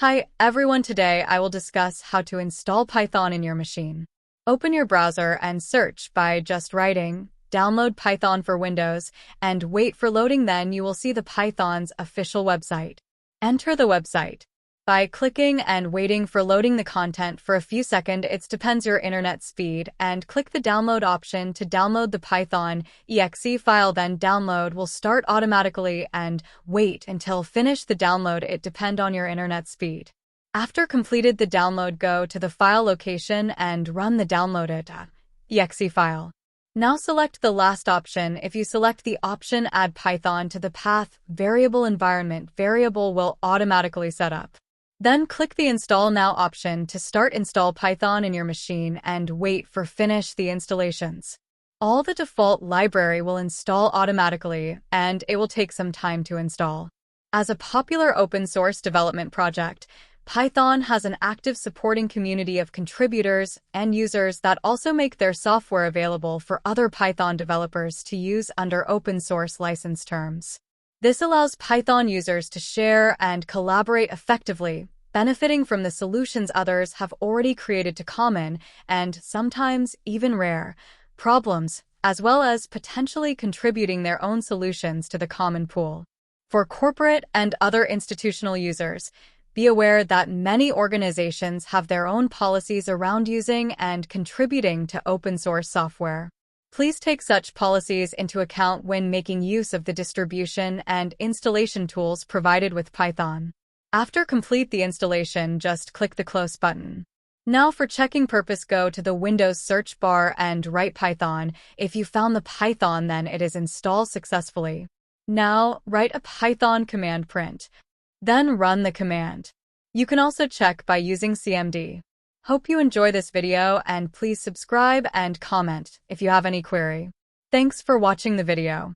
Hi everyone, today I will discuss how to install Python in your machine. Open your browser and search by just writing download Python for Windows and wait for loading. Then you will see the Python's official website. Enter the website by clicking and waiting for loading the content for a few seconds. It depends your internet speed, and click the download option to download the Python exe file. Then download will start automatically and wait until finish the download. It depend on your internet speed. After completed the download, go to the file location and run the downloaded exe file. Now select the last option. If you select the option add Python to the path variable environment, variable will automatically set up. Then click the Install Now option to start install Python in your machine and wait for finish the installations. All the default library will install automatically, and it will take some time to install. As a popular open source development project, Python has an active supporting community of contributors and users that also make their software available for other Python developers to use under open source license terms. This allows Python users to share and collaborate effectively, benefiting from the solutions others have already created to common and sometimes even rare problems, as well as potentially contributing their own solutions to the common pool. For corporate and other institutional users, be aware that many organizations have their own policies around using and contributing to open source software. Please take such policies into account when making use of the distribution and installation tools provided with Python. After complete the installation, just click the Close button. Now for checking purpose, go to the Windows search bar and write Python. If you found the Python, then it is installed successfully. Now write a Python command print. Then run the command. You can also check by using CMD. Hope you enjoy this video, and please subscribe and comment if you have any query. Thanks for watching the video.